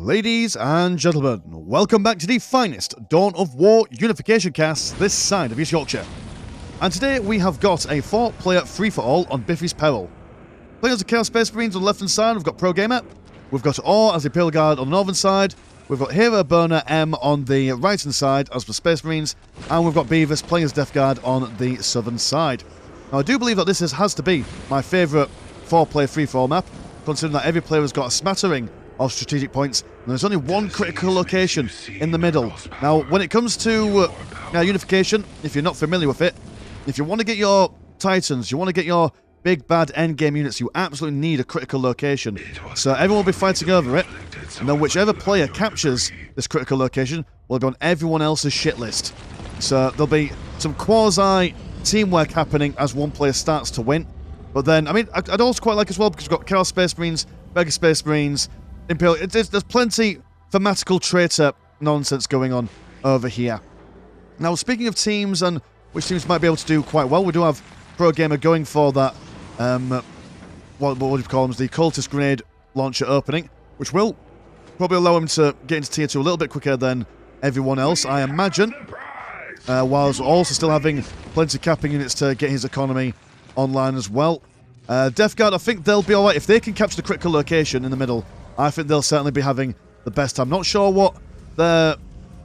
Ladies and gentlemen, welcome back to the finest Dawn of War Unification cast this side of East Yorkshire. And today we have got a 4-player free-for-all on Biffy's Peril. Playing as the Chaos Space Marines on the left-hand side, we've got Pro Gamer. We've got Orr as the Imperial Guard on the northern side. We've got Hero Burner M on the right-hand side as for Space Marines. And we've got Beavis playing as Death Guard on the southern side. Now I do believe that this has to be my favourite 4-player free-for-all map, considering that every player has got a smattering of strategic points, and there's only one critical location in the middle. Now, when it comes to Unification, if you're not familiar with it, if you want to get your Titans, you want to get your big bad endgame units, you absolutely need a critical location. So everyone will be fighting over it, and then whichever player captures this critical location will be on everyone else's shit list. So there'll be some quasi-teamwork happening as one player starts to win. But then, I mean, I'd also quite like as well, because we've got Chaos Space Marines, Mega Space Marines, Imperial. There's plenty thematical traitor nonsense going on over here. Now, speaking of teams and which teams might be able to do quite well, we do have Pro Gamer going for that, what would you call them, the Cultist Grenade Launcher opening, which will probably allow him to get into Tier 2 a little bit quicker than everyone else, I imagine, whilst also still having plenty of capping units to get his economy online as well. Death Guard, I think they'll be alright. If they can capture the critical location in the middle, I think they'll certainly be having the best time. Not sure what their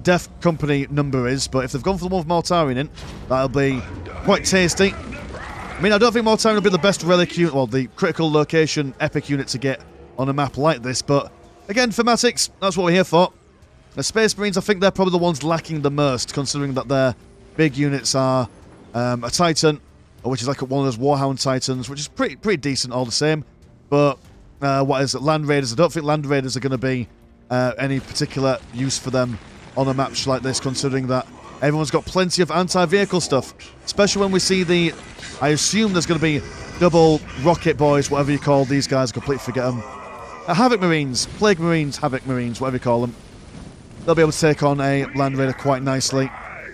Death Company number is, but if they've gone for the one with Mortarian in, that'll be quite tasty. I mean, I don't think Mortarian will be the best relic unit, well, the critical location epic unit to get on a map like this, but again, thematics, that's what we're here for. The Space Marines, I think they're probably the ones lacking the most, considering that their big units are a Titan, which is like one of those Warhound Titans, which is pretty decent all the same, but what is it? Land Raiders. I don't think Land Raiders are going to be any particular use for them on a match like this, considering that everyone's got plenty of anti-vehicle stuff. Especially when we see the... I assume there's going to be double Rocket Boys, whatever you call these guys. I completely forget them. Havoc Marines. Plague Marines, Havoc Marines, whatever you call them. They'll be able to take on a Land Raider quite nicely.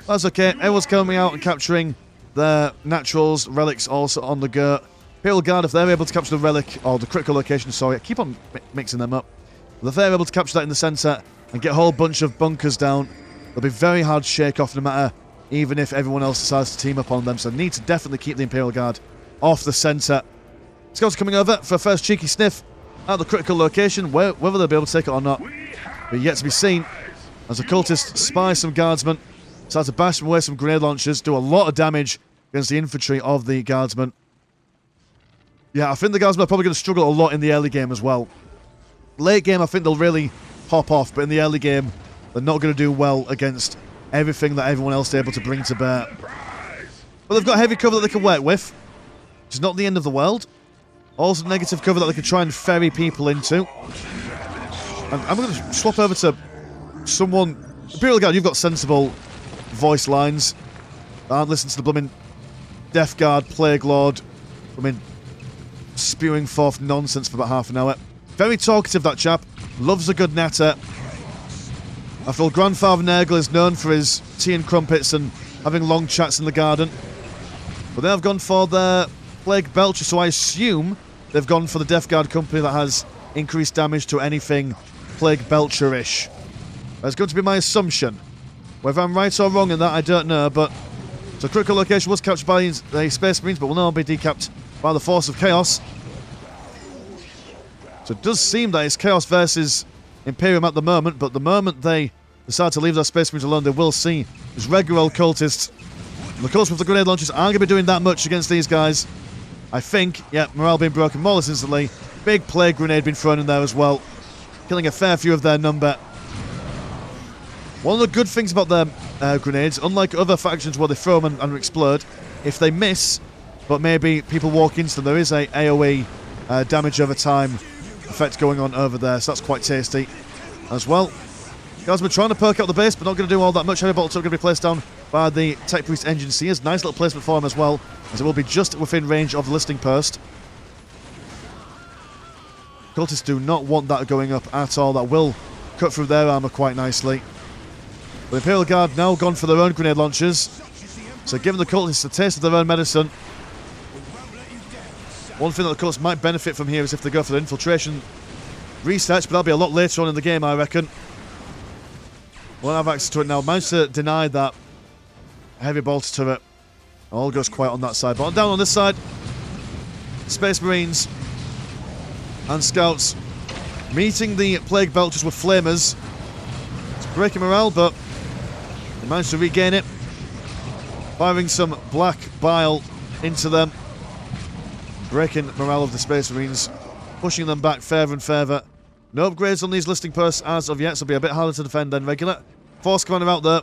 That's okay. Everyone's coming out and capturing their naturals, relics also on the go. Imperial Guard, if they're able to capture the relic, or the critical location, sorry, I keep on mixing them up. But if they're able to capture that in the centre and get a whole bunch of bunkers down, they'll be very hard to shake off no matter, even if everyone else decides to team up on them. So need to definitely keep the Imperial Guard off the centre. Scouts coming over for a first cheeky sniff at the critical location, whether they'll be able to take it or not, but yet to be seen, as the cultists spy some guardsmen, start to bash away some grenade launchers, do a lot of damage against the infantry of the guardsmen. Yeah, I think the guardsmen are probably going to struggle a lot in the early game as well. Late game, I think they'll really pop off, but in the early game, they're not going to do well against everything that everyone else is able to bring to bear. But they've got heavy cover that they can work with, which is not the end of the world. Also negative cover that they can try and ferry people into. And I'm going to swap over to someone... Imperial Guard, you've got sensible voice lines. I aren't listening to the blooming Death Guard, Plague Lord, spewing forth nonsense for about half an hour. Very talkative, that chap. Loves a good natter. I feel Grandfather Nurgle is known for his tea and crumpets and having long chats in the garden. But they have gone for their Plague Belcher, so I assume they've gone for the Death Guard company that has increased damage to anything Plague Belcher-ish. That's going to be my assumption. Whether I'm right or wrong in that, I don't know, but... So critical location was captured by the Space Marines, but will now be decapped by the Force of Chaos. So it does seem that it's Chaos versus Imperium at the moment, but the moment they decide to leave their Space Marines alone, they will see these regular old cultists. And the cultists with the grenade launchers aren't going to be doing that much against these guys. I think, yeah, morale being broken more or less instantly. Big plague grenade being thrown in there as well, killing a fair few of their number. One of the good things about their grenades, unlike other factions where they throw them and explode, if they miss, but maybe people walk into them, there is a AoE damage over time effect going on over there, so that's quite tasty as well. Guys, we're trying to perk out the base, but not going to do all that much. Heavy bolts are going to be placed down by the Tech Priest Engine Seers. Nice little placement for him as well, as it will be just within range of the listing post. Cultists do not want that going up at all. That will cut through their armour quite nicely. The Imperial Guard now gone for their own grenade launchers, so giving the cultists a taste of their own medicine. One thing that the cultists might benefit from here is if they go for the infiltration research, but that'll be a lot later on in the game, I reckon. Won't have access to it now. Managed to deny that heavy bolter turret. All goes quiet on that side. But down on this side, Space Marines and Scouts meeting the Plague Belchers with Flamers. It's breaking morale, but they managed to regain it. Firing some black bile into them. Breaking morale of the Space Marines. Pushing them back further and further. No upgrades on these listing posts as of yet, so it'll be a bit harder to defend than regular. Force Commander out there.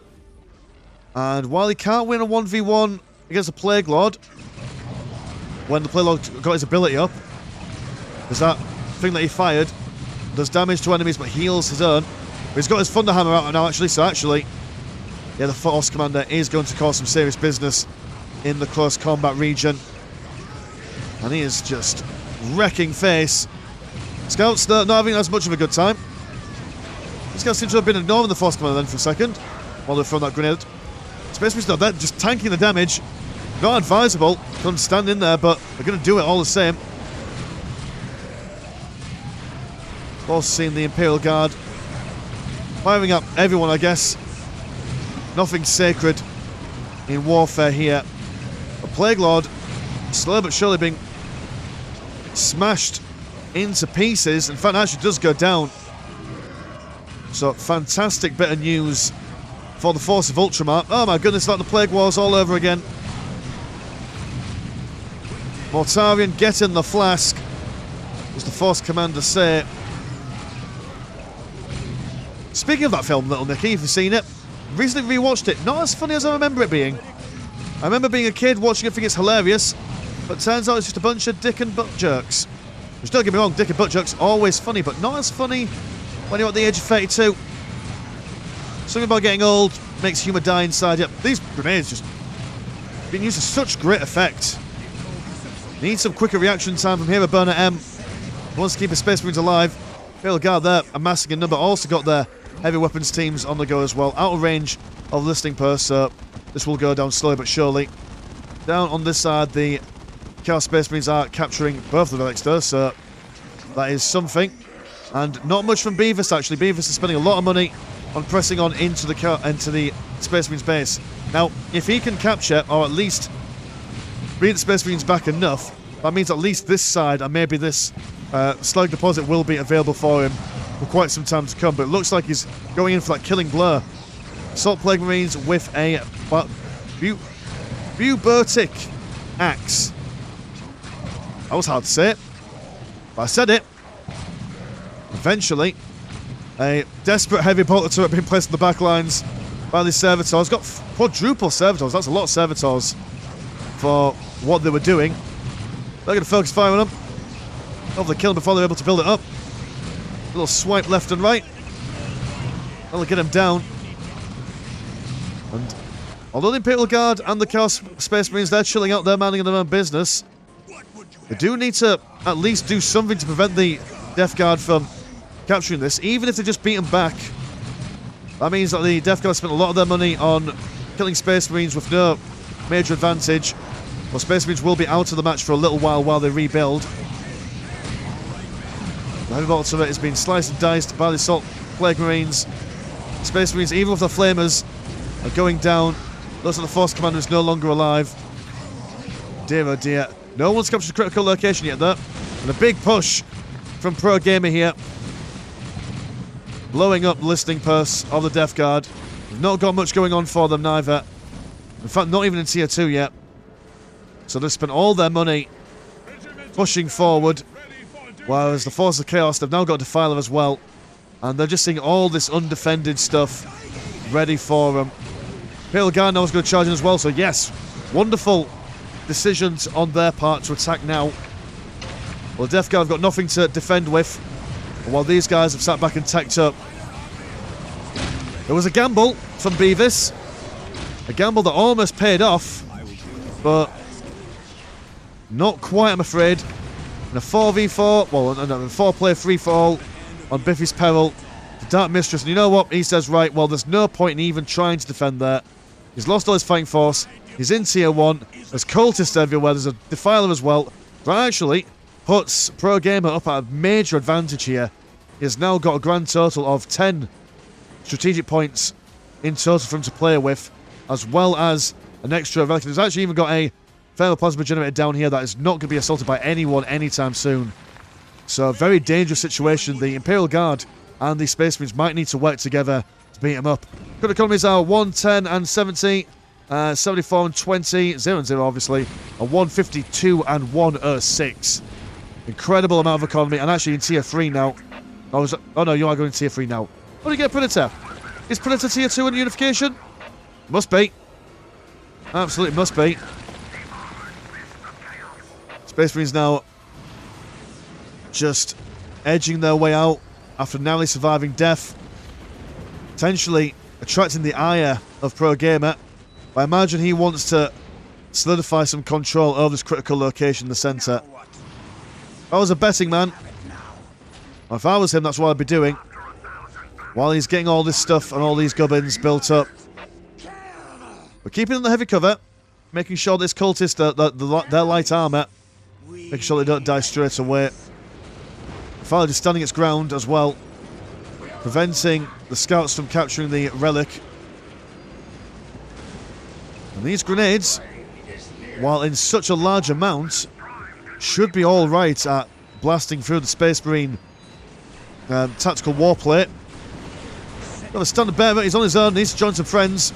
And while he can't win a 1v1 against a Plague Lord, when the Plague Lord got his ability up, there's that thing that he fired. Does damage to enemies but heals his own. But he's got his Thunder Hammer out now actually, so actually, yeah, the Force Commander is going to cause some serious business in the close combat region. And he is just wrecking face. Scouts not having as much of a good time. These guys seem to have been ignoring the Force Commander then for a second while they're throwing that grenade. Space Marine's not there, just tanking the damage. Not advisable for them to stand in there, but they're going to do it all the same. Also seeing the Imperial Guard firing up everyone, I guess. Nothing sacred in warfare here. A Plague Lord slowly but surely being smashed into pieces. In fact, actually does go down. So, fantastic bit of news for the Force of Ultramar. Oh my goodness, like the Plague Wars all over again. Mortarion getting the flask, as the Force Commander say. Speaking of that film, Little Nicky, if you've seen it, recently rewatched it. Not as funny as I remember it being. I remember being a kid watching it, thinking it's hilarious, but turns out it's just a bunch of dick and butt jerks. Which, don't get me wrong, dick and butt jerks always funny, but not as funny when you're at the age of 32. Something about getting old makes humour die inside you. These grenades just being used to such great effect. Need some quicker reaction time from here at Burner M. Wants to keep his Space Marines alive. Imperial Guard there, amassing a number. Also got their heavy weapons teams on the go as well. Out of range of the listing post, so this will go down slowly but surely. Down on this side, the Chaos Space Marines are capturing both the relics though, so that is something. And not much from Beavis actually. Beavis is spending a lot of money on pressing on into the Space Marines base. Now, if he can capture, or at least bring the Space Marines back enough, that means at least this side, and maybe this slag deposit will be available for him for quite some time to come. But it looks like he's going in for that killing blow. Assault Plague Marines with a Bubertic Axe. That was hard to say it, but I said it. Eventually, a desperate heavy bolter turret being placed in the back lines by these servitors. Got quadruple servitors. That's a lot of servitors for what they were doing. They're going to focus fire on them. Hopefully kill them before they're able to build it up. A little swipe left and right. That'll get him down. And although the Imperial Guard and the Chaos Space Marines, they're chilling out, they're minding their own business, they do need to at least do something to prevent the Death Guard from capturing this, even if they just beat them back. That means that the Death Guard spent a lot of their money on killing Space Marines with no major advantage. Well, Space Marines will be out of the match for a little while they rebuild. The heavy bolter turret is being sliced and diced by the Assault Plague Marines. Space Marines, even with the Flamers, are going down. Looks like the Force Commander is no longer alive. Dear oh dear. No one's captured a critical location yet though. And a big push from Pro Gamer here. Blowing up the listing posts of the Death Guard. We've not got much going on for them neither. In fact, not even in Tier 2 yet. So they've spent all their money pushing forward. Whereas the Force of Chaos, they've now got Defiler as well. And they're just seeing all this undefended stuff ready for them. Imperial Guard now is going to charge in as well. So yes, wonderful decisions on their part to attack now. Well, the Death Guard have got nothing to defend with. While these guys have sat back and tacked up. There was a gamble from Beavis. A gamble that almost paid off. But not quite, I'm afraid. In a 4v4, well, a 4-player free-for-all on Biffy's peril. The Dark Mistress, and you know what? He says, right, well, there's no point in even trying to defend there. He's lost all his fighting force. He's in Tier 1. There's cultists everywhere. There's a Defiler as well. But actually puts Pro Gamer up at a major advantage here. He's now got a grand total of 10 strategic points in total for him to play with, as well as an extra relic. He's actually even got a thermal plasma generator down here that is not going to be assaulted by anyone anytime soon. So a very dangerous situation. The Imperial Guard and the Space Marines might need to work together to beat him up. Good economies are 110 and 70, 74 and 20, 0 and 0 obviously, and 152 and 106. Incredible amount of economy, and actually in tier 3 now. Oh no, you are going to tier 3 now. What do you get, Predator? Is Predator tier 2 in Unification? Must be. Absolutely must be. Space Marines now just edging their way out after narrowly surviving death. Potentially attracting the ire of Pro Gamer. But I imagine he wants to solidify some control over this critical location in the centre. If I was a betting man, or if I was him, that's what I'd be doing. While he's getting all this stuff and all these gubbins built up. We're keeping them in the heavy cover, making sure this cultist, their light armour, making sure they don't die straight away. The file just standing its ground as well, preventing the scouts from capturing the relic. And these grenades, while in such a large amount, should be alright at blasting through the Space Marine tactical warplate. Got a standard bearer, he's on his own, needs to join some friends.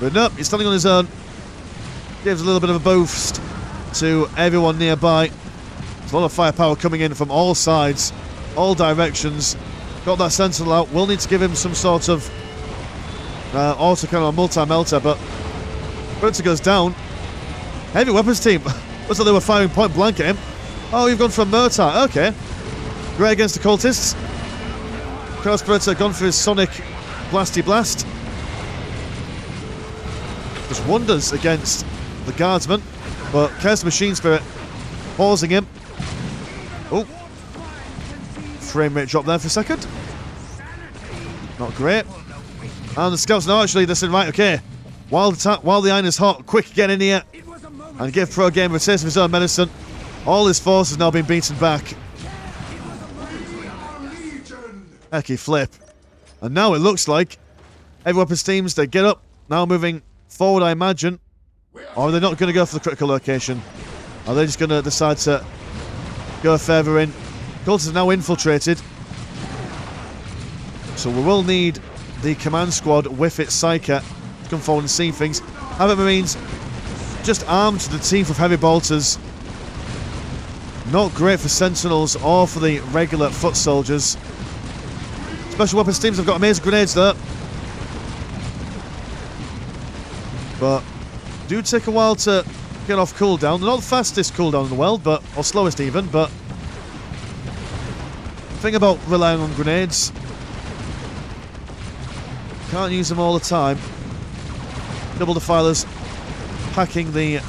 But nope, he's standing on his own. Gives a little bit of a boost to everyone nearby. There's a lot of firepower coming in from all sides, all directions. Got that Sentinel out. We'll need to give him some sort of autocannon or multi-melter, but Predator goes down. Heavy weapons team. Looks like they were firing point blank at him. Oh, you've gone for a mortar. Okay. Great against the cultists. Chaos Predator gone for his sonic blasty blast. Does wonders against the guardsman, but Chaos Machine Spirit pausing him. Oh, frame rate drop there for a second. Not great. And the scouts now actually they're saying, right, okay, while the iron is hot, quick, get in here and give Pro Gamer a taste of his own medicine. All his force has now been beaten back. Hecky flip. And now it looks like heavy weapons teams, they get up, now moving forward, I imagine. Or are they not going to go for the critical location? Are they just going to decide to go further in? Cultists are now infiltrated. So we will need the command squad with its Psyker to come forward and see things. Havoc Marines just armed to the teeth with heavy bolters. Not great for Sentinels or for the regular foot soldiers. Special weapons teams have got amazing grenades there. But do take a while to get off cooldown. They're not the fastest cooldown in the world, but or slowest even, but the thing about relying on grenades, can't use them all the time. Double defilers packing the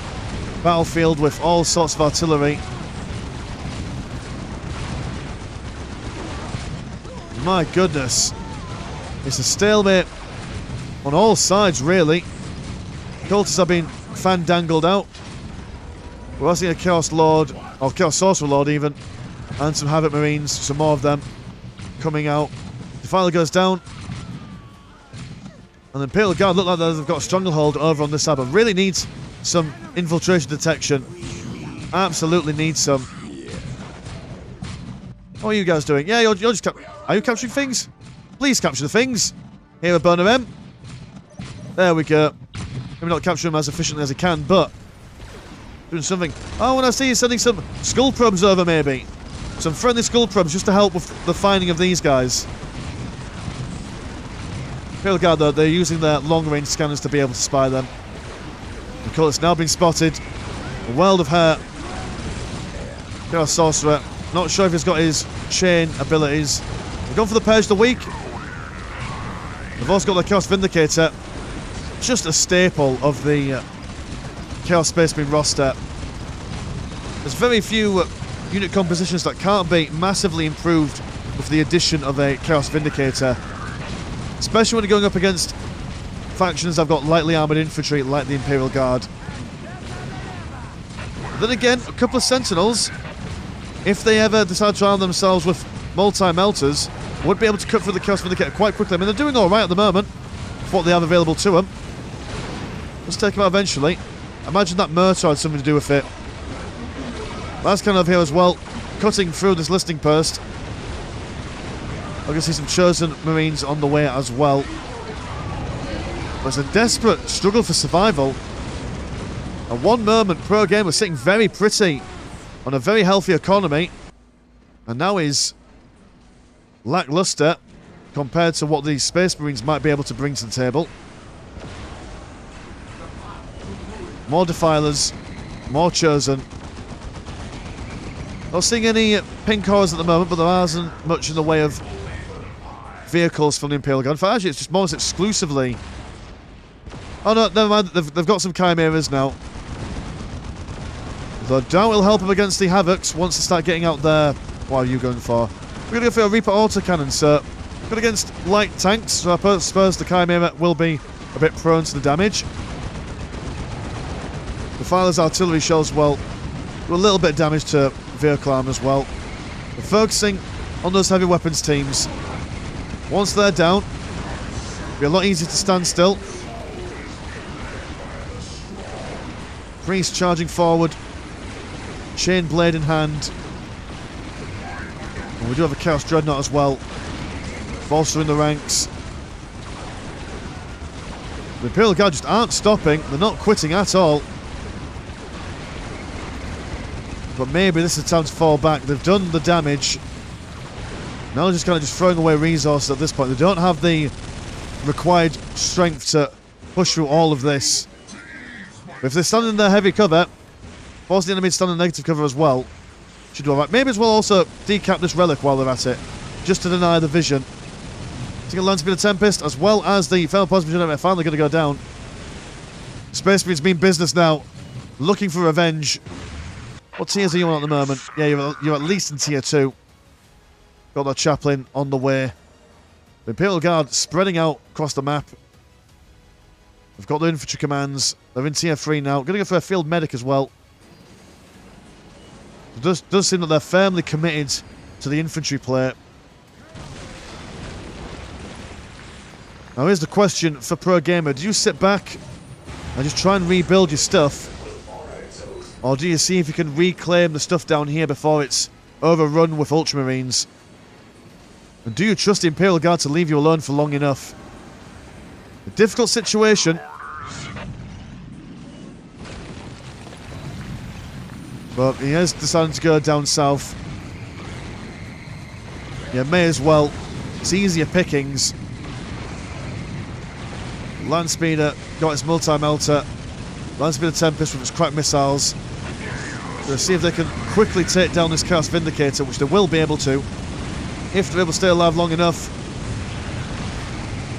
battlefield with all sorts of artillery. My goodness. It's a stalemate on all sides, really. Cultists have been fandangled out. We're also seeing a Chaos Lord, or Chaos Sorcerer Lord even, and some Havoc Marines, some more of them coming out. Defiler goes down. And the Imperial Guard look like they've got a stranglehold over on this side, but really needs some infiltration detection. Absolutely needs some. What are you guys doing? Yeah, you're just are you capturing things? Please capture the things. Here, a burner M. There we go. Maybe not capture them as efficiently as I can, but doing something. Oh, and I see you sending some skull probes over, maybe. Some friendly skull probes just to help with the finding of these guys. Imperial Guard, though, they're using their long-range scanners to be able to spy them. The cult's now been spotted. A world of hurt. Chaos Sorcerer. Not sure if he's got his chain abilities. They've gone for the Purge of the Weak. They've also got the Chaos Vindicator. Just a staple of the Chaos Space Marine roster. There's very few unit compositions that can't be massively improved with the addition of a Chaos Vindicator. Especially when you're going up against factions that have got lightly armoured infantry like the Imperial Guard. Then again, a couple of Sentinels, if they ever decide to arm themselves with multi-melters would be able to cut through the Chaos Vindicator quite quickly. I mean, they're doing alright at the moment for what they have available to them. Let's take them out eventually. Imagine that Murtaugh had something to do with it. That's kind of here as well, cutting through this listing post. I can see some Chosen Marines on the way as well. But it's a desperate struggle for survival. At one moment, Pro Game was sitting very pretty on a very healthy economy, and now is lackluster compared to what the Space Marines might be able to bring to the table. More Defilers, more Chosen. Not seeing any pink cores at the moment, but there isn't much in the way of vehicles from the Imperial Guard. In fact, actually, it's just almost exclusively... Oh no, never mind, they've got some Chimeras now. Though I doubt it'll help them against the Havocs once they start getting out there. What are you going for? We're going to go for a Reaper autocannon, sir. Good against light tanks, so I suppose the Chimera will be a bit prone to the damage. The Filer's artillery shells, well, do a little bit of damage to vehicle arm as well. We're focusing on those heavy weapons teams. Once they're down, it'll be a lot easier to stand still. Priest charging forward, chain blade in hand. And we do have a Chaos Dreadnought as well. Bolstering the ranks. The Imperial Guard just aren't stopping. They're not quitting at all. But maybe this is time to fall back. They've done the damage. Now they're just kind of throwing away resources at this point. They don't have the required strength to push through all of this. But if they stand in their heavy cover, force the enemy to stand in negative cover as well, should do alright. Maybe as well also decap this relic while they're at it, just to deny the vision. Taking a land speed of Tempest, as well as the Feral Plasma Generator finally going to go down. Space Marines mean business now, looking for revenge. What tiers are you on at the moment? Yeah, you're at least in tier 2. Got that Chaplain on the way. The Imperial Guard spreading out across the map. They've got their infantry commands. They're in tier 3 now. Going to go for a field medic as well. It does seem that they're firmly committed to the infantry play. Now here's the question for Pro Gamer. Do you sit back and just try and rebuild your stuff? Or do you see if you can reclaim the stuff down here before it's overrun with Ultramarines? And do you trust the Imperial Guard to leave you alone for long enough? A difficult situation. But he has decided to go down south. Yeah, may as well. It's easier pickings. Land Speeder got its multi-melter. Land Speeder Tempest with its crack missiles. They'll see if they can quickly take down this Chaos Vindicator, which they will be able to, if they're able to stay alive long enough.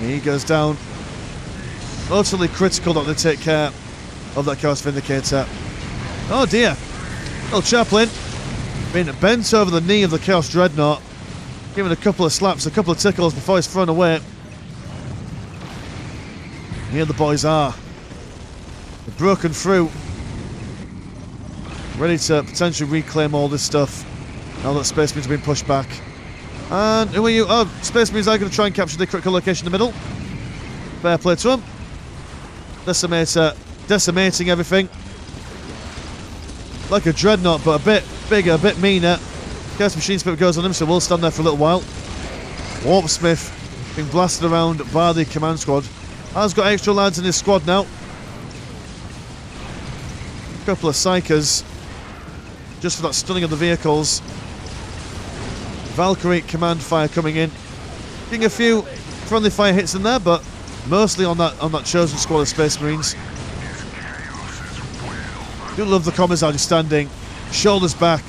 He goes down. Utterly critical that they take care of that Chaos Vindicator. Oh dear. Little Chaplain being bent over the knee of the Chaos Dreadnought. Given a couple of slaps, a couple of tickles before he's thrown away. Here the boys are. They've broken through. Ready to potentially reclaim all this stuff now that Space Marines have been pushed back. And who are you? Oh, Space Marines are going to try and capture the critical location in the middle. Fair play to them. Decimator decimating everything. Like a Dreadnought, but a bit bigger, a bit meaner. Chaos Machine Spirit goes on him, so we'll stand there for a little while. Warpsmith being blasted around by the command squad. Has got extra lads in his squad now. A couple of Psychers just for that stunning of the vehicles. Valkyrie command fire coming in. Getting a few friendly fire hits in there, but mostly on that chosen squad of Space Marines. Do love the Commissar just standing, shoulders back,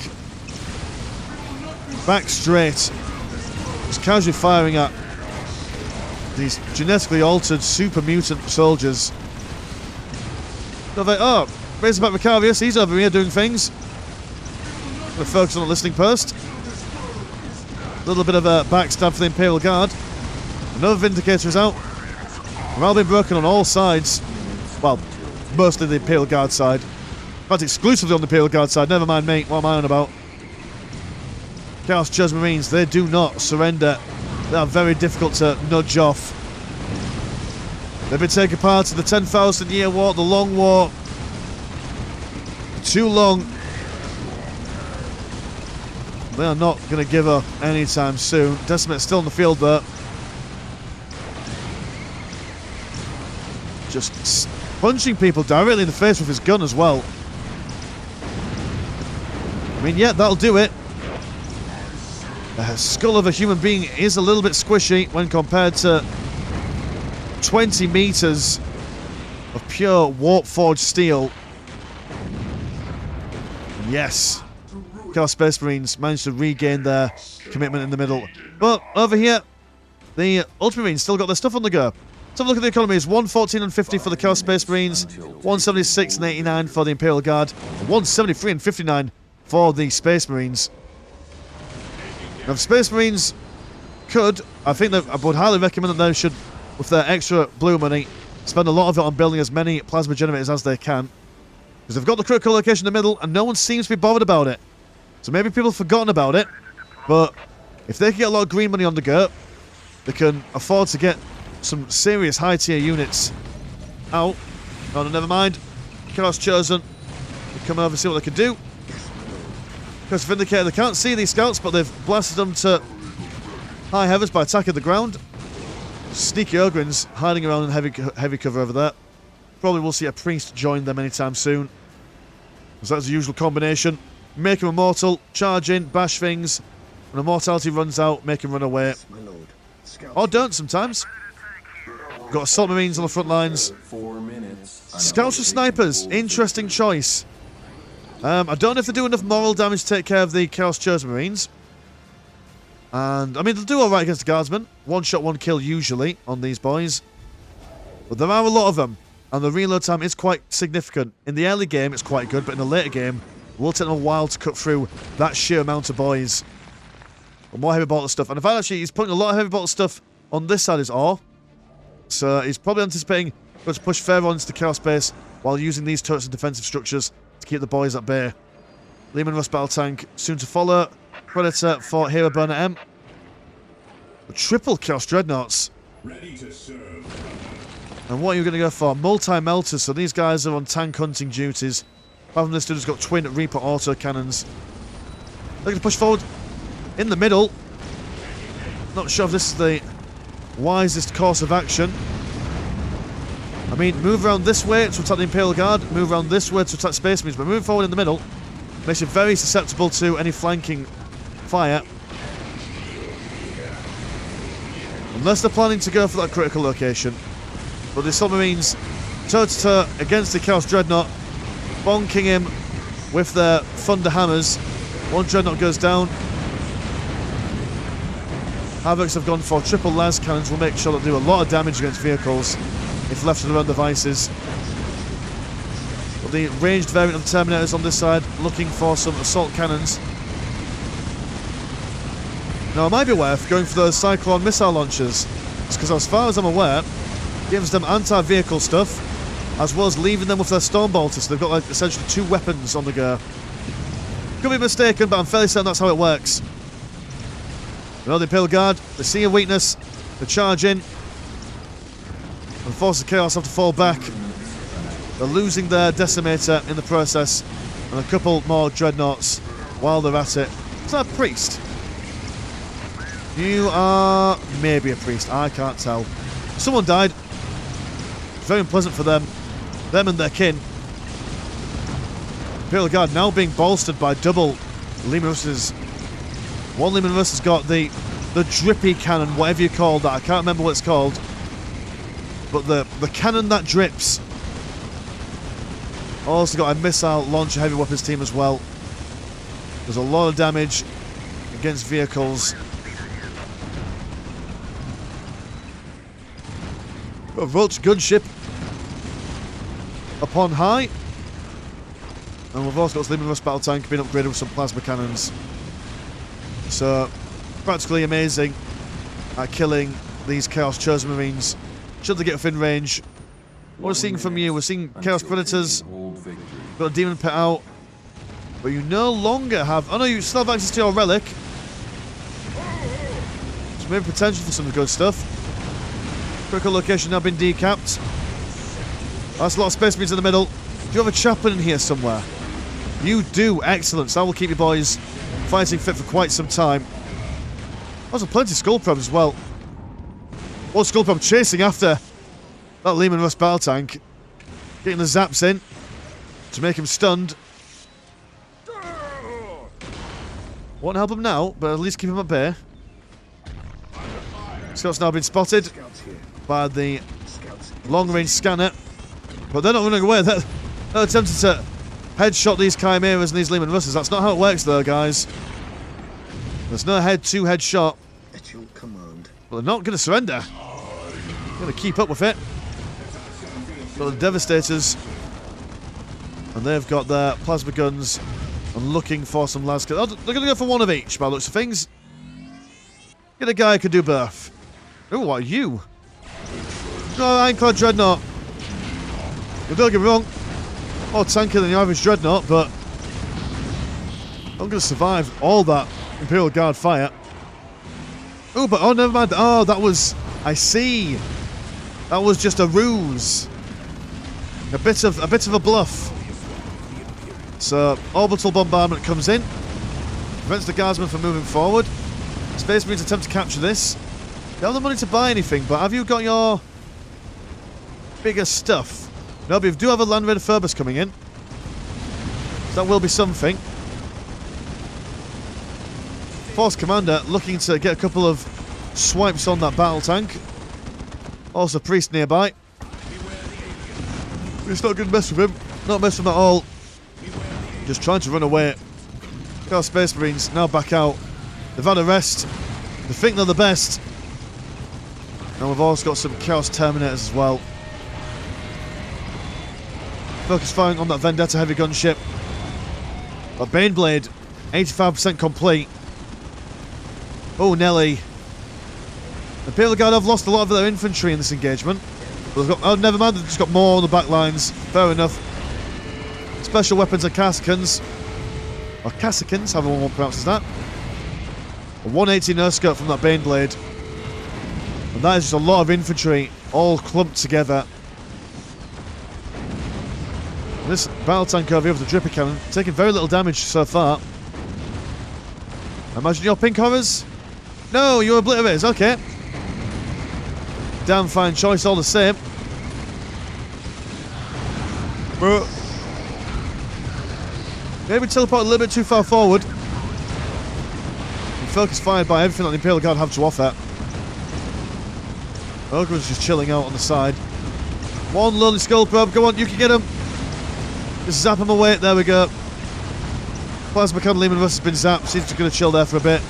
back straight, just casually firing at these genetically altered super mutant soldiers. Oh, Razorback Macarius, he's over here doing things. We're focused on the listening post. A little bit of a backstab for the Imperial Guard. Another Vindicator is out. Morale being broken on all sides. Well, mostly the Imperial Guard side. In fact, exclusively on the Imperial Guard side. Never mind me. What am I on about? Chaos Jazz Marines, they do not surrender. They are very difficult to nudge off. They've been taking part in the 10,000 year war, the long war. Too long. They are not going to give up anytime soon. Decimate's still in the field there. Just punching people directly in the face with his gun as well. I mean, yeah, that'll do it. The skull of a human being is a little bit squishy when compared to 20 meters of pure warp-forged steel. Yes, Chaos Space Marines managed to regain their commitment in the middle. But over here, the Ultramarines still got their stuff on the go. Let's have a look at the economies. 114 and 50 for the Chaos Space Marines, 176 and 89 for the Imperial Guard, and 173 and 59 for the Space Marines. Now, if Space Marines could, I think that I would highly recommend that they should, with their extra blue money, spend a lot of it on building as many plasma generators as they can. Because they've got the critical location in the middle, and no one seems to be bothered about it. So maybe people have forgotten about it, but if they can get a lot of green money on the go, they can afford to get some serious high-tier units out. Oh, no, never mind. Chaos Chosen. They come over and see what they can do. Chaos Vindicator, they can't see these scouts, but they've blasted them to high heavens by attacking the ground. Sneaky Ogrins hiding around in heavy cover over there. Probably will see a priest join them anytime soon. Because that's the usual combination. Make him immortal, charge in, bash things. When immortality runs out, make him run away. Or don't sometimes. Got Assault Marines on the front lines. Scouts or snipers, interesting choice. I don't know if they do enough moral damage to take care of the Chaos Chosen Marines. And, I mean, they'll do alright against the Guardsmen. One shot, one kill usually on these boys. But there are a lot of them. And the reload time is quite significant. In the early game, it's quite good. But in the later game, it will take them a while to cut through that sheer amount of boys. But more heavy bolter stuff. And in fact, actually, he's putting a lot of heavy bolter stuff on this side as ore. So he's probably anticipating to push further on into the Chaos base while using these turrets and defensive structures to keep the boys at bay. Lehman Russ battle tank soon to follow. Predator for Hero Burner M. The triple Chaos Dreadnoughts. Ready to serve. And what are you going to go for? Multi-melters. So these guys are on tank hunting duties. Apart from this dude who's got twin Reaper auto cannons. They're going to push forward in the middle. Not sure if this is the wisest course of action. I mean, move around this way to attack the Imperial Guard, move around this way to attack Space Marines, but moving forward in the middle makes you very susceptible to any flanking fire. Unless they're planning to go for that critical location. But the Submarines toe-to-toe against the Chaos Dreadnought, bonking him with their Thunder Hammers. One Dreadnought goes down. Havocs have gone for triple las cannons, will make sure that they do a lot of damage against vehicles if left to their own devices. But the ranged variant of the Terminators on this side looking for some assault cannons. Now, it might be worth going for those Cyclone missile launchers, because as far as I'm aware, it gives them anti-vehicle stuff, as well as leaving them with their Storm Bolters, so they've got like essentially two weapons on the go. Could be mistaken, but I'm fairly certain that's how it works. You know, the Imperial Guard, they see a weakness, they charge in, and Forces of Chaos have to fall back. They're losing their Decimator in the process, and a couple more Dreadnoughts while they're at it. Is that a priest? You are maybe a priest, I can't tell. Someone died. Very unpleasant for them and their kin. Imperial Guard now being bolstered by double Lehman Russes. One Lehman Russ has got the drippy cannon, whatever you call that. I can't remember what it's called. But the cannon that drips. Also got a missile launcher heavy weapons team as well. There's a lot of damage against vehicles. Got a Vulture gunship upon high. And we've also got this Lehman Russ battle tank being upgraded with some plasma cannons. So, practically amazing at killing these Chaos Chosen Marines. Should they get within range. What we're seeing from you, we're seeing Chaos Predators. Got a Demon Pit out. But you no longer have... Oh no, you still have access to your relic. So maybe potential for some good stuff. Critical location now been decapped. That's a lot of Space Marines in the middle. Do you have a chaplain in here somewhere? You do. Excellent. So that will keep your boys fighting fit for quite some time. There's plenty of Skull Probes as well. One Skull Probe chasing after that Lehman Russ battle tank. Getting the zaps in to make him stunned. Won't help him now, but at least keep him at bay. Scout's now been spotted by the long-range scanner. But they're not running away. They're attempting to headshot these Chimeras and these Lehman Russes. That's not how it works, though, guys. There's no head-to-head shot. At your command. But they're not going to surrender. They're going to keep up with it. Got the Devastators. And they've got their plasma guns and looking for some las. Oh, they're going to go for one of each, by the looks of things. Get a guy who can do both. Oh, what are you? No, Ironclad Dreadnought. Don't get me wrong. More tankier than the average Dreadnought, but I'm going to survive all that Imperial Guard fire. Oh, but oh, never mind. Oh, that was. I see. That was just a ruse. A bit of a bluff. So orbital bombardment comes in, prevents the Guardsmen from moving forward. Space Marines attempt to capture this. They don't have the money to buy anything, but have you got your bigger stuff? No, but you do have a Land Raider Phoebus coming in. So that will be something. Force Commander looking to get a couple of swipes on that battle tank. Also Priest nearby. It's not going to mess with him. Not mess with him at all. Just trying to run away. Our Space Marines now back out. They've had a rest. They think they're the best. And we've also got some Chaos Terminators as well. Focus firing on that Vendetta heavy gunship. A Baneblade, 85% complete. Oh, Nelly. The Imperial Guard have lost a lot of their infantry in this engagement. But they've got, oh, never mind, they've just got more on the back lines. Fair enough. Special weapons are Cassicans. Or Cassicans, however one pronounces that. A 180 no-scope from that Baneblade. And that is just a lot of infantry all clumped together. And this battle tank over here with the Dripper Cannon, taking very little damage so far. Imagine your pink horrors? No, you're obliterators, okay. Damn fine choice all the same. But maybe teleport a little bit too far forward. And focus fired by everything that the Imperial Guard have to offer. Ogre's just chilling out on the side. One lonely Skull Probe, go on, you can get him. Just zap him away, there we go. Plasma Cannon Lehman Russ has been zapped, seems to be going to chill there for a bit.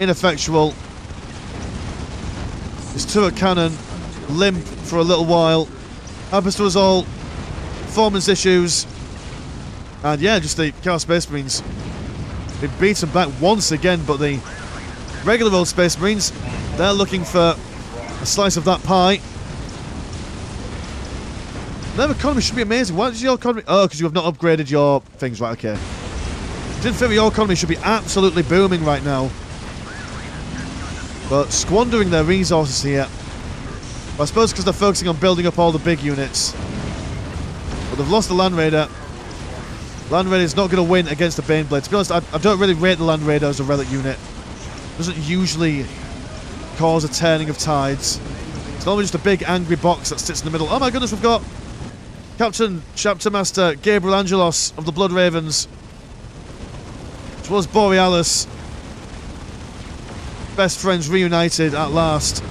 Ineffectual. His turret cannon, limp for a little while. Happens to us all. Performance issues. And yeah, just the Chaos Space Marines been beaten back once again, but the regular old Space Marines, they're looking for a slice of that pie. Their economy should be amazing. Why does your economy... Oh, because you have not upgraded your things. Right, okay. Didn't think your economy should be absolutely booming right now. But squandering their resources here. Well, I suppose because they're focusing on building up all the big units. But they've lost the Land Raider. Land Raider is not going to win against the Baneblade. To be honest, I don't really rate the Land Raider as a relic unit. It doesn't usually cause a turning of tides. It's normally just a big angry box that sits in the middle. Oh my goodness, we've got Captain Chapter Master Gabriel Angelos of the Blood Ravens. Which was Borealis. Best friends reunited at last.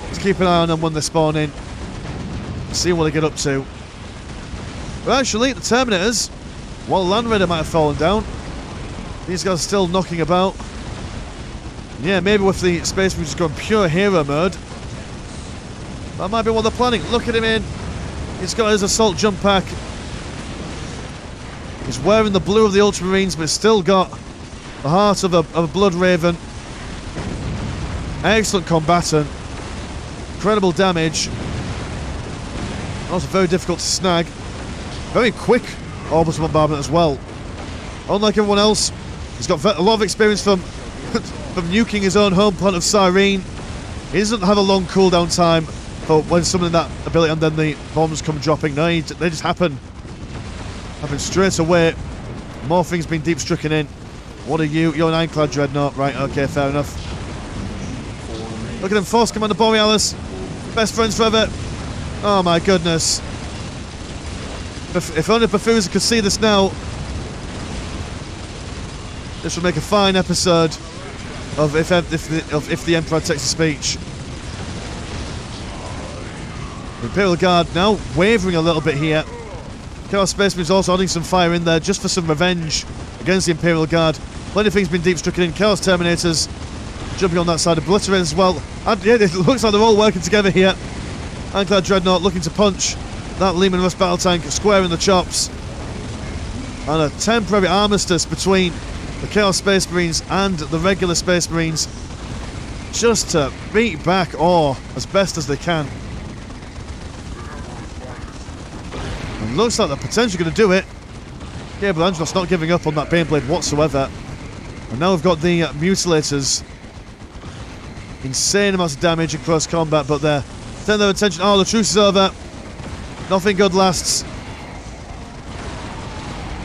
Let's keep an eye on them when they spawn in. See what they get up to. But actually, the Terminators, while Land Raider might have fallen down, these guys are still knocking about. Yeah, maybe with the Space Marines going pure hero mode, that might be what they're planning. Look at him in. He's got his assault jump pack. He's wearing the blue of the Ultramarines, but he's still got the heart of a Blood Raven. Excellent combatant. Incredible damage. Also very difficult to snag. Very quick orbital bombardment as well. Unlike everyone else, he's got a lot of experience from from nuking his own home planet of Cyrene. He doesn't have a long cooldown time for when summoning that ability and then the bombs come dropping. No, they just happen. Happen straight away. More things being deep stricken in. What are you? You're an Ironclad Dreadnought. Right, okay, fair enough. Look at him, Force Commander Borealis. Best friends forever. Oh my goodness. If only Bafooza could see this now. This would make a fine episode of if the Emperor takes a speech. The Imperial Guard now wavering a little bit here. Chaos Space Marines also adding some fire in there just for some revenge against the Imperial Guard. Plenty of things been deep stricken in. Chaos Terminators jumping on that side, obliterated as well. And yeah, it looks like they're all working together here. Ironclad Dreadnought looking to punch that Lehman Russ battle tank square in the chops. And a temporary armistice between the Chaos Space Marines and the regular Space Marines, just to beat back Orr as best as they can. And looks like they're potentially going to do it. Yeah, but Angelos not giving up on that Baneblade whatsoever. And now we've got the Mutilators. Insane amounts of damage in close combat, but they're turning their attention. Oh, the truce is over. Nothing good lasts.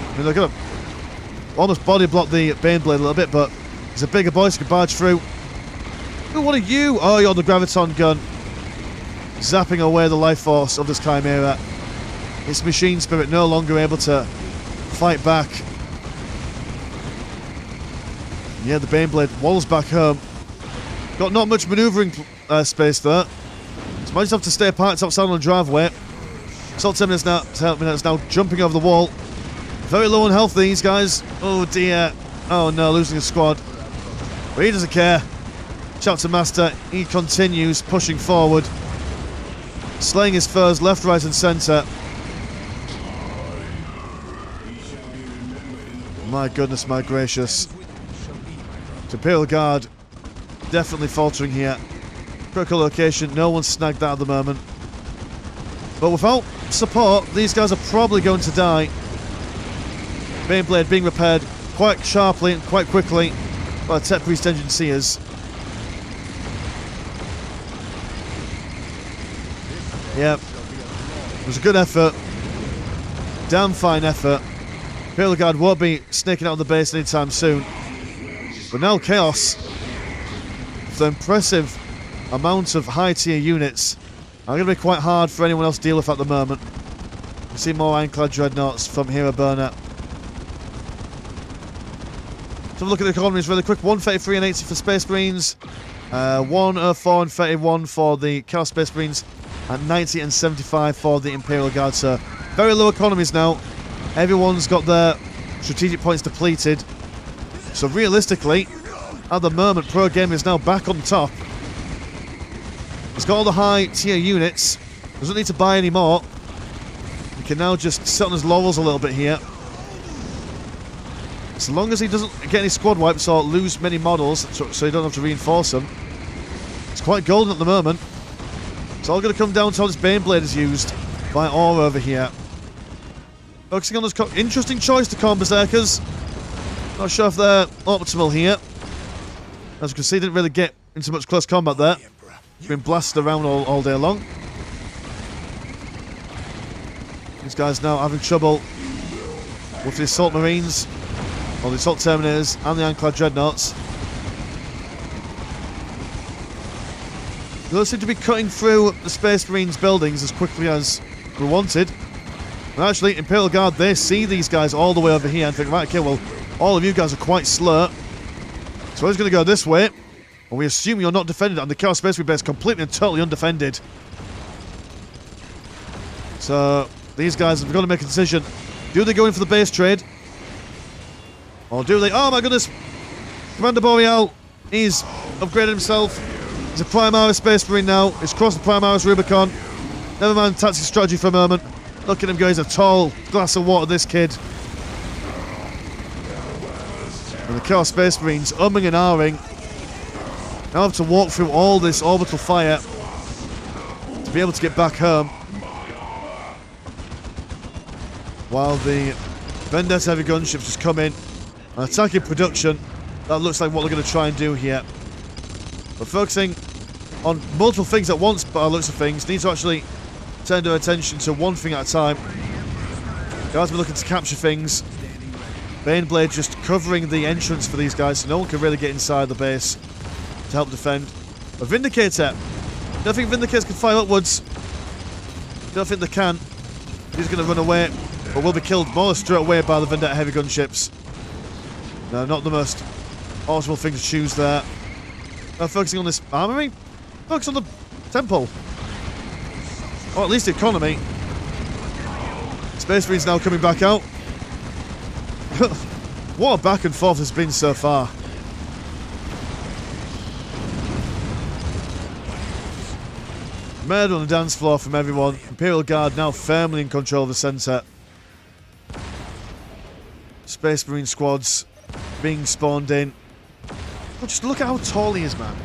I mean, they're going to almost body block the Baneblade a little bit, but he's a bigger boy, so he can barge through. Ooh, what are you? Oh, you're the Graviton gun. Zapping away the life force of this Chimera. Its machine spirit no longer able to fight back. Yeah, the Baneblade walls back home. Got not much manoeuvring space there. So might just have to stay parked outside on the driveway. Assault Terminators now jumping over the wall. Very low on health, these guys. Oh dear. Oh no, losing a squad. But he doesn't care. Chapter Master, he continues pushing forward. Slaying his foes left, right and centre. My goodness, my gracious. The Imperial Guard definitely faltering here. Critical location, no one's snagged that at the moment. But without support, these guys are probably going to die. Baneblade being repaired quite sharply and quite quickly by the Tech Priest Engine Seers. Yep. It was a good effort. Damn fine effort. Imperial Guard won't be snaking out of the base anytime soon. But now Chaos, with the impressive amount of high tier units, are going to be quite hard for anyone else to deal with at the moment. We see more Ironclad Dreadnoughts from Hero Burner. So have a look at the economies really quick. 133 and 80 for Space Marines, 104 and 31 for the Chaos Space Marines, and 90 and 75 for the Imperial Guard. So very low economies now. Everyone's got their strategic points depleted. So realistically, at the moment, Pro Game is now back on top. He's got all the high tier units. Doesn't need to buy any more. He can now just sit on his laurels a little bit here. As long as he doesn't get any squad wipes or lose many models, so you don't have to reinforce them. It's quite golden at the moment. It's all going to come down to how this Baneblade is used by Orr over here. Focusing on this interesting choice to Khorne Berserkers. Not sure if they're optimal here. As you can see, didn't really get into much close combat there. It's been blasted around all day long. These guys now having trouble with the Assault Marines, or the Assault Terminators, and the Ironclad Dreadnoughts. They don't seem to be cutting through the Space Marines buildings as quickly as we wanted. And actually, Imperial Guard, they see these guys all the way over here and think, right, okay, well, all of you guys are quite slow. So he's going to go this way. And we assume you're not defended, and the Chaos Space Marine base completely and totally undefended. So these guys have got to make a decision. Do they go in for the base trade? Or do they... Oh my goodness! Commander Boreal, he's upgraded himself. He's a Primaris Space Marine now. He's crossed the Primaris Rubicon. Never mind tactical strategy for a moment. Look at him go, he's a tall glass of water, this kid. And the Chaos Space Marines, umming and ahhing, now have to walk through all this orbital fire to be able to get back home. While the Vendetta heavy gunships just come in and attack in production. That looks like what they're going to try and do here. But focusing on multiple things at once, by the looks of things, need to actually turn their attention to one thing at a time. Guys, we're looking to capture things. Baneblade just covering the entrance for these guys, so no one can really get inside the base to help defend. A Vindicator. Don't think Vindicators can fire upwards. Don't think they can. He's going to run away, but will be killed more straight away by the Vendetta heavy gunships. No, not the most optimal thing to choose there. Now focusing on this armory. Focus on the temple. Or at least the economy. Space Marine's now coming back out. What a back and forth has been so far. Murder on the dance floor from everyone. Imperial Guard now firmly in control of the centre. Space Marine squads being spawned in. But just look at how tall he is, man.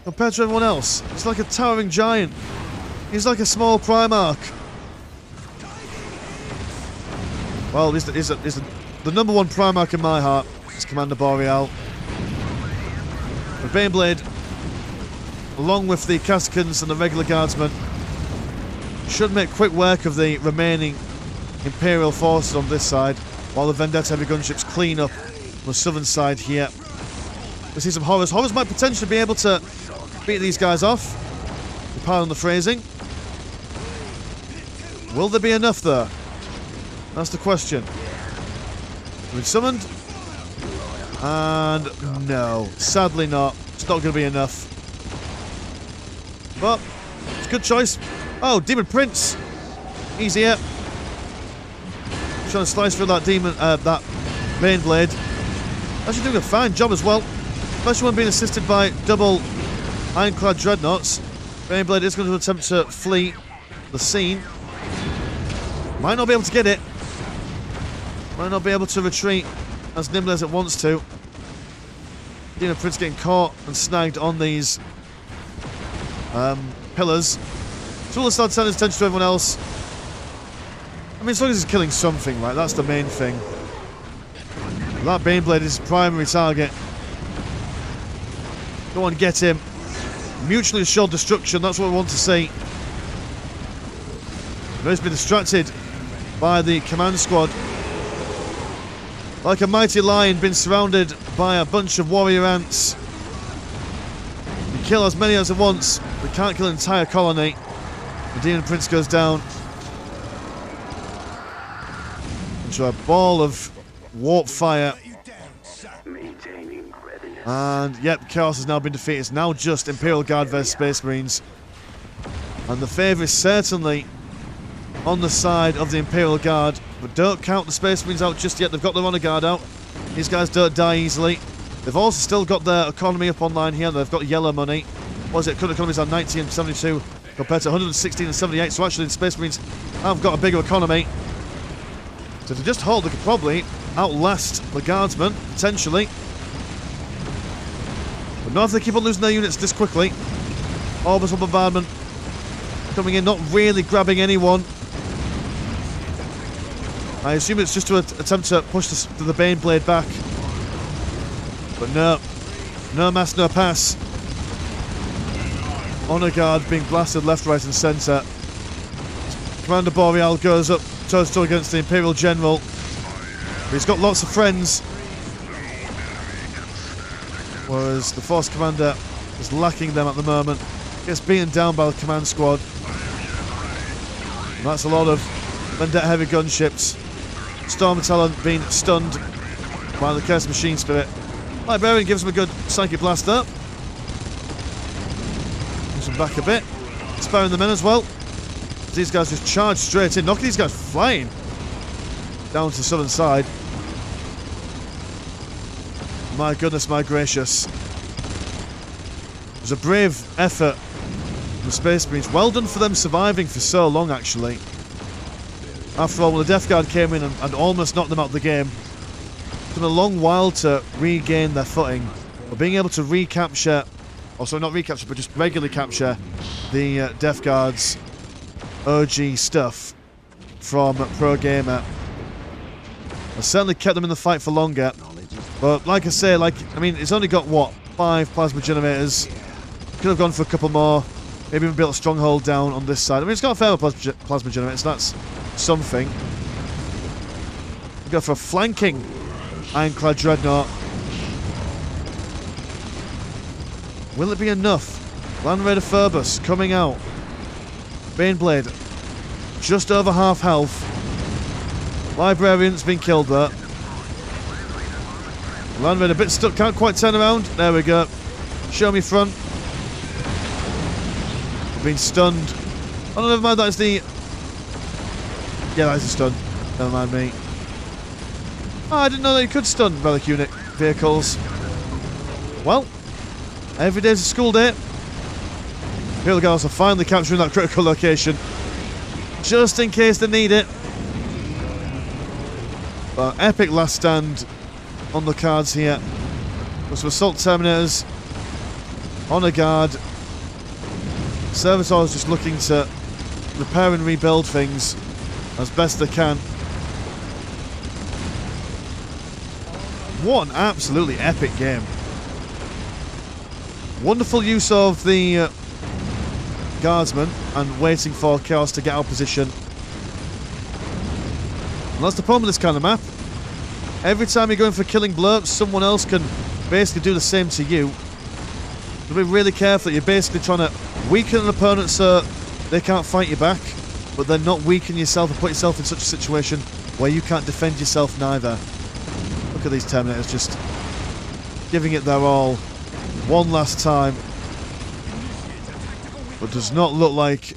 Compared to everyone else, he's like a towering giant. He's like a small Primarch. Well, he's the number one Primarch in my heart. It's Commander Boreal. The Baneblade, along with the Casicans and the regular guardsmen, should make quick work of the remaining Imperial forces on this side, while the Vendetta heavy gunships clean up on the southern side here. We see some Horrors. Horrors might potentially be able to beat these guys off. Pardon the phrasing. Will there be enough though? That's the question. Been summoned. And no, sadly not. It's not going to be enough. But it's a good choice. Oh, Demon Prince. Easier. Trying to slice through that demon, that Baneblade. Actually doing a fine job as well. Especially when being assisted by double ironclad dreadnoughts. Baneblade is going to attempt to flee the scene. Might not be able to get it. Might not be able to retreat as nimbly as it wants to. Demon Prince getting caught and snagged on these pillars. So we'll start turning his attention to everyone else. I mean, as long as he's killing something, right? That's the main thing. That Baneblade is his primary target. Go on, get him. Mutually assured destruction, that's what we want to see. But he's been distracted by the command squad. Like a mighty lion, been surrounded by a bunch of warrior ants. You kill as many as it wants, but can't kill an entire colony. The Demon Prince goes down into a ball of warp fire. And yep, Chaos has now been defeated. It's now just Imperial Guard versus Space Marines. And the favour is certainly on the side of the Imperial Guard. But don't count the Space Marines out just yet. They've got their Honour Guard out. These guys don't die easily. They've also still got their economy up online here. They've got yellow money. What is it? Current economies are 90 and 72 compared to 116 and 78. So actually the Space Marines have got a bigger economy. So to just hold, they could probably outlast the Guardsmen, potentially. But not if they keep on losing their units this quickly. Orbital bombardment coming in, not really grabbing anyone. I assume it's just to attempt to push the Baneblade back. But no. No mass, no pass. Honour Guard being blasted left, right and centre. Commander Boreal goes up toe-to-toe against the Imperial General. But he's got lots of friends. Whereas the Force Commander is lacking them at the moment. Gets beaten down by the command squad. And that's a lot of Vendetta heavy gunships. Storm Talon being stunned by the Cursed Machine Spirit. Librarian gives him a good psychic blast there. Moves him back a bit. Sparing the men as well. These guys just charge straight in, knocking these guys flying down to the southern side. My goodness, my gracious. It was a brave effort from the Space Marines. Well done for them surviving for so long, actually. After all, when the Death Guard came in and almost knocked them out of the game, it took them a long while to regain their footing. But being able to recapture, also not recapture, but just regularly capture the Death Guard's OG stuff from Pro Gamer has certainly kept them in the fight for longer. But like I say, I mean, it's only got, what, 5 plasma generators. Could have gone for a couple more. Maybe even built a stronghold down on this side. I mean, it's got a fair amount of plasma generators, so that's something. We go for a flanking Ironclad Dreadnought. Will it be enough? Land Raider Phoebus coming out. Baneblade just over half health. Librarian's been killed there. Land Raider a bit stuck, can't quite turn around. There we go. Show me front. Been stunned. Oh no, never mind, that is the... Yeah, that is a stun. Never mind me. Oh, I didn't know that you could stun relic unit vehicles. Well, every day's a school day. Here the guys are finally capturing that critical location. Just in case they need it. But epic last stand on the cards here. With some assault terminators. Honor guard. Servitors just looking to repair and rebuild things as best they can. What an absolutely epic game. Wonderful use of the guardsmen and waiting for Chaos to get out of position. And that's the problem with this kind of map. Every time you're going for killing blurps, someone else can basically do the same to you. So be really careful. You're basically trying to weaken an opponent so they can't fight you back, but then not weaken yourself and put yourself in such a situation where you can't defend yourself neither. Look at these Terminators just giving it their all one last time. But does not look like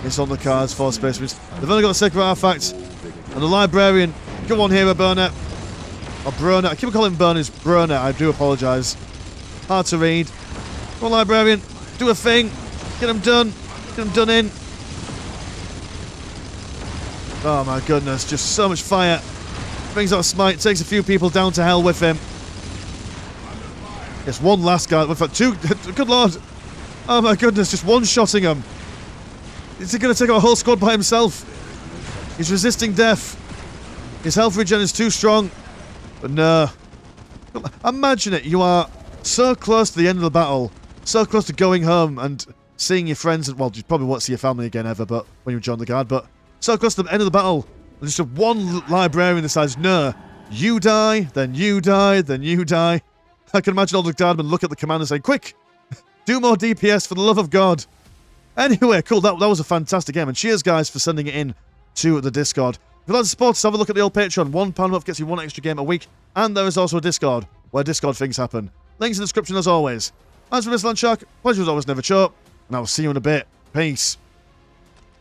it's on the cards for Space Marines. They've only got the Sacred Artifact and the Librarian. Go on, Hero Burner. Or Broner. I keep calling him Burners. Broner, I do apologise. Hard to read. Come on, Librarian. Do a thing. Get him done. Get him done in. Oh my goodness. Just so much fire. Brings out a smite. Takes a few people down to hell with him. Yes, one last guy. In fact, two. Good lord. Oh my goodness. Just one-shotting him. Is he going to take out a whole squad by himself? He's resisting death. His health regen is too strong. But no. Imagine it. You are so close to the end of the battle. So close to going home and seeing your friends. Well, you probably won't see your family again ever, but when you join the guard. But so close to the end of the battle. And just one librarian decides, no, you die, then you die, then you die. I can imagine all the guardmen look at the commander and say, quick, do more DPS for the love of God. Anyway, cool. That was a fantastic game. And cheers, guys, for sending it in to the Discord. If you'd like to support us, have a look at the old Patreon. £1 a month gets you one extra game a week. And there is also a Discord where Discord things happen. Links in the description as always. As for Mr. Landshark, pleasure as always, never choke. And I will see you in a bit. Peace.